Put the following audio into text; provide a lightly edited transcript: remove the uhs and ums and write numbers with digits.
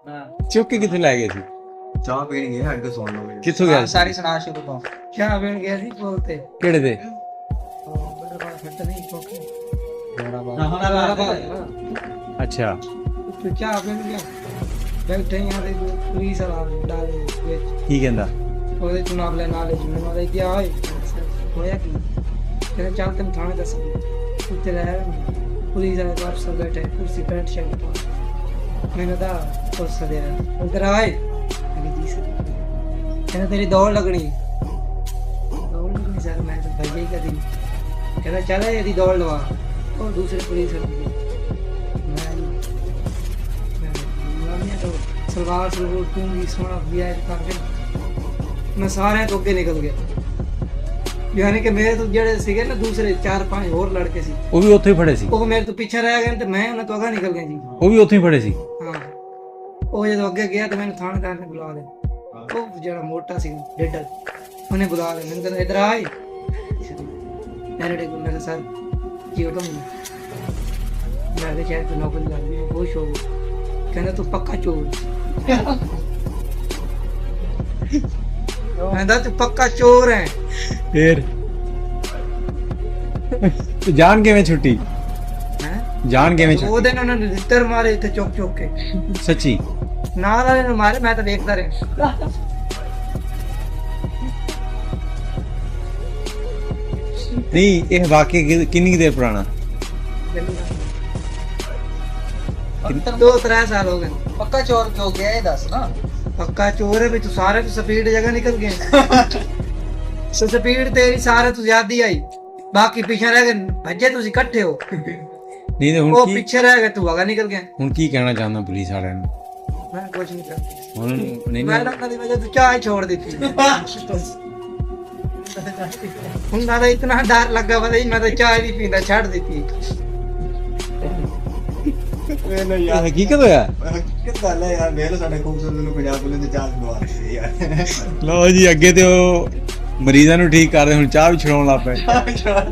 ਚੁੱਕ ਕੇ ਕਿੱਥੇ ਲੈ ਗਏ ਸੀ? ਚਾਹ ਪੀਣ ਗਏ ਸਾਡੇ ਸੁਣ ਲਓ ਕਿੱਥੋਂ ਗਿਆ ਸੀ? ਸਾਰੀ ਸੁਣਾ ਸ਼ੁਰੂ ਤੋਂ। ਚਾਹ ਪੀਣ ਗਿਆ ਸੀ ਪੁੱਲ ਤੇ। ਕਿਹੜੇ ਦੇ? ਮੇਰੇ ਕੋਲ ਫਿੱਟ ਨਹੀਂ ਚੋਕੇ ਅੱਛਾ ਤੂੰ ਚਾਹ ਪੀਣ ਗਿਆ ਬੈਠੇ ਆ ਤੇ ਪੁਲਿਸ ਵਾਲਾ ਡਾਲੇ ਵਿੱਚ ਕੀ ਕਹਿੰਦਾ? ਉਹਦੇ ਚੁਣਾਵ ਲੈ ਨਾਲੇ ਮੈਨੂੰ ਉਹਦਾ ਕੀ ਹੋਇਆ ਹੋਇਆ ਕੀ ਕਹਿੰਦਾ ਚੱਲ ਤੈਨੂੰ ਥਾਣੇ ਦੱਸ ਉੱਤੇ ਰਹਿ ਪੁਲਿਸ ਵਾਲੇ ਦਾ ਅਫਸਰ ਬੈਠੇ ਕੁਰਸੀ ਪੈਂਟ ਸ਼ਰਟ ਪਾ मैंने कहा पुलिस दे उधर आए जी सर कहना तेरी दौड़ लगनी सर मैं तो भैया ही कर दी कहना चल यदि दौड़ लगा और दूसरे पुलिस मैं तो सलवार सलवार दूंगी सोना दिया करके मैं सारे तो अगे निकल गया यानी कि मेरे तो जेड़े सीगे ना दूसरे 4-5 और लड़के सी ਉਹ ਵੀ ਉੱਥੇ ਹੀ ਫੜੇ ਸੀ? ਉਹ ਮੇਰੇ ਤੋਂ ਪਿੱਛੇ ਰਹਿ ਗਏ ਤੇ ਮੈਂ ਉਹਨਾਂ ਤੋਂ ਅੱਗੇ ਨਿਕਲ ਗਿਆ ਜੀ। ਉਹ ਵੀ ਉੱਥੇ ਹੀ ਫੜੇ ਸੀ? ਹਾਂ ਉਹ ਜਦੋਂ ਅੱਗੇ ਗਿਆ ਤਾਂ ਮੈਨੂੰ ਥਾਣੇਦਾਰ ਨੇ ਬੁਲਾ ਲਿਆ। ਉਹ ਜਿਹੜਾ ਮੋਟਾ ਸੀ ਡੇਡਾ ਉਹਨੇ ਬੁਲਾ ਲਿਆ ਮੈਨੂੰ ਕਹਿੰਦਾ ਇਧਰ ਆਏ ਮੇਰੇ ਕੋਲ ਮੈਂ ਕਿਹਾ ਸਰ ਕੀ ਹੁਕਮ ਹੈ ਮੈਂ ਕਿਹਾ ਚਾਹ ਤੂੰ ਨੌਕਰੀ ਲੱਗ ਗਈ ਖੁਸ਼ ਹੋ ਕਹਿੰਦਾ ਤੂੰ ਪੱਕਾ ਚੋਰ ਕਹਿੰਦਾ ਤੂੰ ਪੱਕਾ ਚੋਰ ਹੈ ਫਿਰ ਤੂੰ ਜਾਣ ਕਿਵੇਂ ਛੁੱਟੀ? ਹੈ ਜਾਣ ਕਿਵੇਂ ਛੁੱਟੀ? ਉਹਦੇ ਨਾਲ ਉਹਨੇ ਰਿੱਤਰ ਮਾਰੇ ਇੱਥੇ ਚੁੱਕ ਚੁੱਕ ਕੇ ਸੱਚੀ? ਨਾਲ ਵਾਲੇ ਨੂੰ ਮਾਰੇ ਮੈਂ ਤਾਂ ਵੇਖਦਾ ਰਿਹਾ ਨਹੀਂ ਇਹ ਵਾਕਿਆ ਕਿੰਨੀ ਕੁ ਦੇਰ ਪੁਰਾਣਾ? 2-3 ਸਾਲ ਹੋ ਗਏ ਪੱਕਾ ਚੋਰ ਕਿਉਂ ਗਿਆ ਇਹ ਦੱਸ ਨਾ। ਪੱਕਾ ਚੋਰ ਹੈ ਵੀ ਤੂੰ ਸਾਰੇ ਤੋਂ ਸਪੀਡ ਜਗ੍ਹਾ ਨਿਕਲ ਗਏ ਸਪੀਡ ਤੇਰੀ ਸਾਰੇ ਤੋਂ ਜ਼ਿਆਦੀ ਆਈ ਬਾਕੀ ਪਿੱਛੇ ਰਹਿ ਗਏ ਭੱਜੇ ਤੁਸੀਂ ਇਕੱਠੇ ਹੋ ਨਹੀਂ ਤੇ ਹੁਣ ਉਹ ਕੀ ਪਿੱਛੇ ਰਹਿ ਗਏ ਤੂੰ ਆਗਾ ਨਿਕਲ ਗਿਆ ਹੁਣ ਕੀ ਕਹਿਣਾ ਚਾਹੁੰਦਾ ਪੁਲਿਸ ਵਾਲਿਆਂ ਨੂੰ? ਮੈਂ ਕੁਝ ਨਹੀਂ ਕਰਦਾ ਹੁਣ ਨਹੀਂ ਮੈਂ ਤਾਂ ਕਦੀ ਵਜ੍ਹਾ ਤੂੰ ਚਾਹ ਹੀ ਛੋੜ ਦਿੱਤੀ ਹੁਣ ਨਾ ਇਤਨਾ ਡਰ ਲੱਗਾ ਵਾ ਮੈਂ ਤਾਂ ਚਾਹ ਨਹੀਂ ਪੀਂਦਾ ਛੱਡ ਦਿੱਤੀ ਇਹ ਹਕੀਕਤ ਹੋਇਆ? ਹਕੀਕਤ ਗੱਲ ਹੈ ਯਾਰ ਮੇਰੇ ਸਾਡੇ ਖੂਬਸੂਰਤ ਨੂੰ ਪੰਜਾਬ ਪੁਲਿਸ ਨੇ ਚਾਹ ਦਵਾ ਦਿੱਤੀ ਯਾਰ ਲਓ ਜੀ ਅੱਗੇ ਤੇ ਉਹ ਮਰੀਜ਼ਾਂ ਨੂੰ ਠੀਕ ਕਰਦੇ ਹੁਣ ਚਾਹ ਵੀ ਛਡਾਉਣ ਲੱਗ ਪਏ। ਚਾਹ